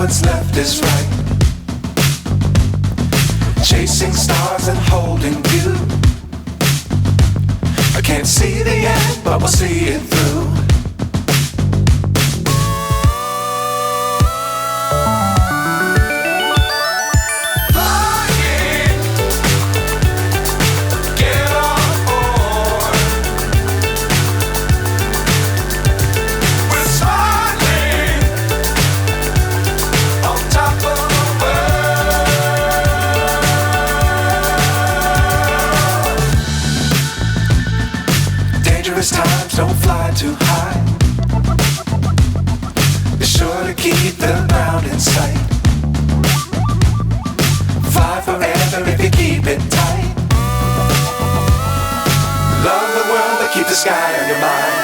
what's left is right. Chasing stars and holding you. I can't see the end, but we'll see it through. Times don't fly too high. Be sure to keep the ground in sight. Fly forever if you keep it tight. Love the world, but keep the sky on your mind.